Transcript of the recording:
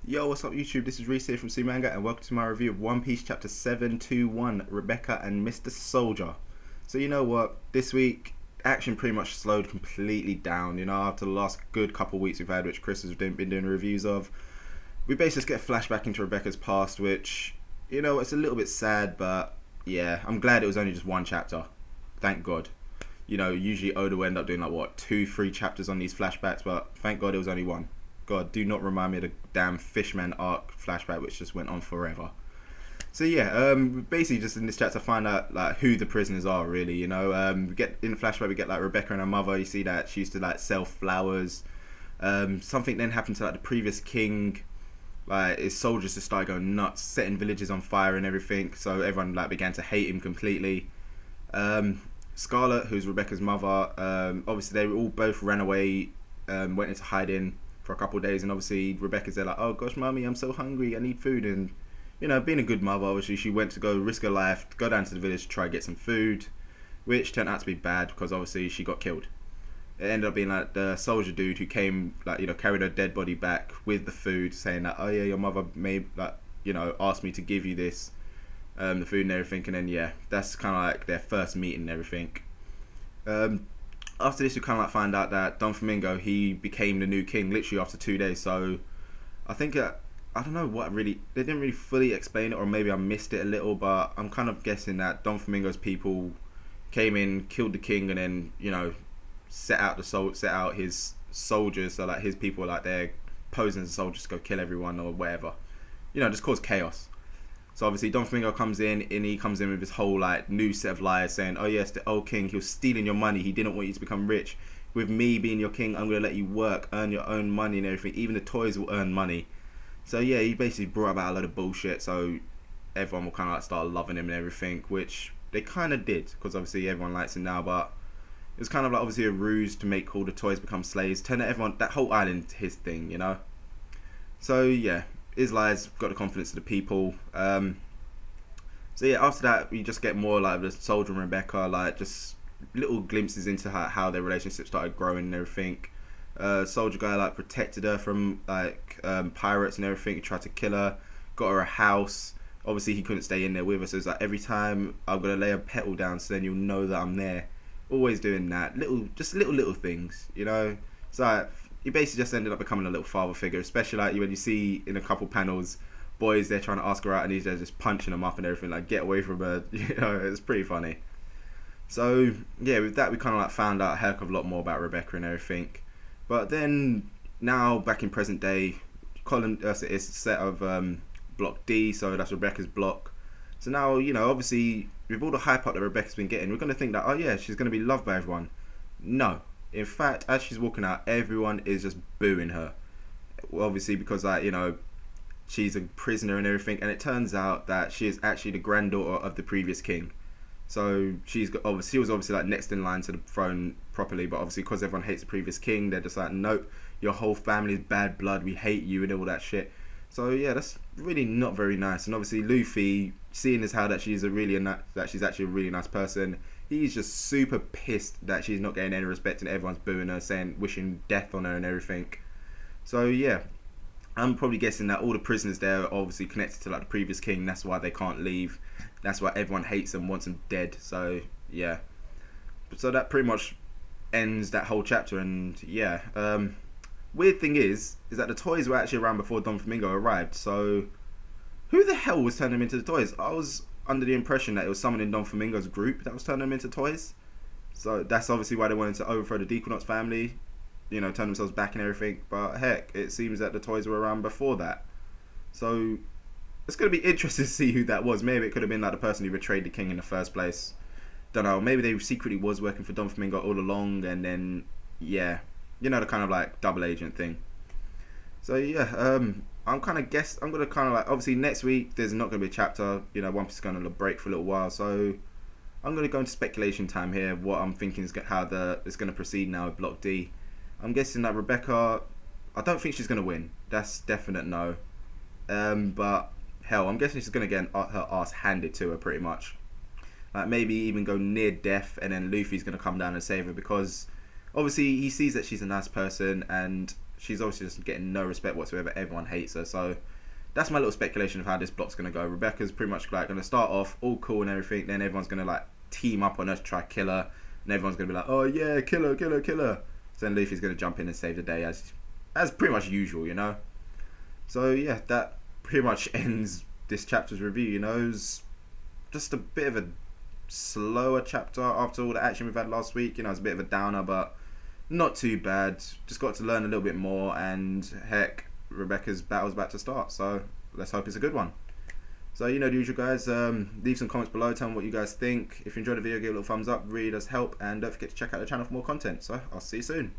Yo, what's up YouTube? This is Reese here from CeeManga and welcome to my review of One Piece Chapter 721, Rebecca and Mr. Soldier. So you know what, this week action pretty much slowed completely down, after the last good couple weeks we've had, which Chris has been doing reviews of. We basically just get a flashback into Rebecca's past, which, it's a little bit sad, but yeah, I'm glad it was only just one chapter. Thank God. Usually Oda will end up doing like, what, 2-3 chapters on these flashbacks, but thank God it was only one. God, do not remind me of the damn Fishman arc flashback, which just went on forever. So yeah, basically just in this chapter find out like who the prisoners are really. We get in the flashback we get like Rebecca and her mother. You see that she used to like sell flowers. Something then happened to like the previous king. Like his soldiers just started going nuts, setting villages on fire and everything. So everyone like began to hate him completely. Scarlet, who's Rebecca's mother, obviously they all both ran away, went into hiding for a couple of days, and obviously Rebecca's there like, oh gosh mummy, I'm so hungry, I need food. And being a good mother, obviously she went to go risk her life, go down to the village to try to get some food, which turned out to be bad because obviously she got killed. It ended up being like the soldier dude who came, like, carried her dead body back with the food, saying that, oh yeah, your mother made, like, asked me to give you this, the food and everything. And then yeah, that's kind of like their first meeting and everything. After this, we kind of like find out that Don Flamingo, he became the new king literally after 2 days. So I think I don't know what they didn't really fully explain it, or maybe I missed it a little, but I'm kind of guessing that Don Flamingo's people came in, killed the king, and then set out his soldiers, so like his people were like they're posing as soldiers to go kill everyone or whatever, just cause chaos. So obviously Don Flamingo comes in, and he comes in with his whole like new set of lies, saying, oh yes, the old king, he was stealing your money, he didn't want you to become rich. With me being your king, I'm going to let you work, earn your own money and everything, even the toys will earn money. So yeah, he basically brought about a load of bullshit, so everyone will kind of like start loving him and everything, which they kind of did, because obviously everyone likes him now, but it was kind of like obviously a ruse to make all the toys become slaves, turn everyone, that whole island to his thing, So yeah, his lies got the confidence of the people. So yeah, after that we just get more like the soldier and Rebecca, like just little glimpses into how their relationship started growing and everything. Soldier guy like protected her from like pirates and everything. He tried to kill her, got her a house. Obviously he couldn't stay in there with her, so it's like every time I'm gonna lay a petal down, so then you'll know that I'm there. Always doing that, little things, It's like he basically just ended up becoming a little father figure, especially like when you see in a couple panels boys they're trying to ask her out and he's there just punching them up and everything, like get away from her. It's pretty funny. So yeah, with that we kind of like found out a heck of a lot more about Rebecca and everything. But then now back in present day, it's a set of block D, so that's Rebecca's block. So now, obviously with all the hype up that Rebecca's been getting, we're going to think that, oh yeah, she's going to be loved by everyone. No. In fact, as she's walking out, everyone is just booing her. Obviously because like, she's a prisoner and everything, and it turns out that she is actually the granddaughter of the previous king. So she was obviously like next in line to the throne properly, but obviously because everyone hates the previous king, they're just like, nope, your whole family is bad blood, we hate you and all that shit. So yeah, that's really not very nice. And obviously Luffy, seeing as how that she's actually a really nice person, he's just super pissed that she's not getting any respect and everyone's booing her, saying, wishing death on her and everything. So yeah, I'm probably guessing that all the prisoners there are obviously connected to like the previous king. That's why they can't leave. That's why everyone hates them, wants them dead. So yeah, so that pretty much ends that whole chapter. And yeah, weird thing is that the toys were actually around before Don Flamingo arrived. So who the hell was turning them into the toys? I was under the impression that it was someone in Don Flamingo's group that was turning them into toys. So that's obviously why they wanted to overthrow the Dequanox family, turn themselves back and everything. But heck, it seems that the toys were around before that. So it's going to be interesting to see who that was. Maybe it could have been like the person who betrayed the king in the first place. Don't know. Maybe they secretly was working for Don Flamingo all along, and then yeah, the kind of like double agent thing. So yeah, I'm going to kind of like, obviously next week there's not going to be a chapter. One Piece is going to break for a little while, so I'm going to go into speculation time here. What I'm thinking is how it's going to proceed now with Block D. I'm guessing that Rebecca, I don't think she's going to win. That's definite no. But hell, I'm guessing she's going to get her ass handed to her pretty much. Like maybe even go near death, and then Luffy's going to come down and save her, because obviously he sees that she's a nice person, and she's obviously just getting no respect whatsoever. Everyone hates her. So that's my little speculation of how this block's going to go. Rebecca's pretty much like going to start off all cool and everything. Then everyone's going to like team up on her to try to kill her. And everyone's going to be like, oh yeah, kill her, kill her, kill her. So then Luffy's going to jump in and save the day as pretty much usual, you know. So yeah, that pretty much ends this chapter's review, you know. It was just a bit of a slower chapter after all the action we've had last week. You know, it's a bit of a downer, but not too bad. Just got to learn a little bit more, and heck, Rebecca's battle's about to start, so let's hope it's a good one. So you know the usual, guys. Leave some comments below, tell me what you guys think. If you enjoyed the video, give it a little thumbs up, really does help, and don't forget to check out the channel for more content. So I'll see you soon.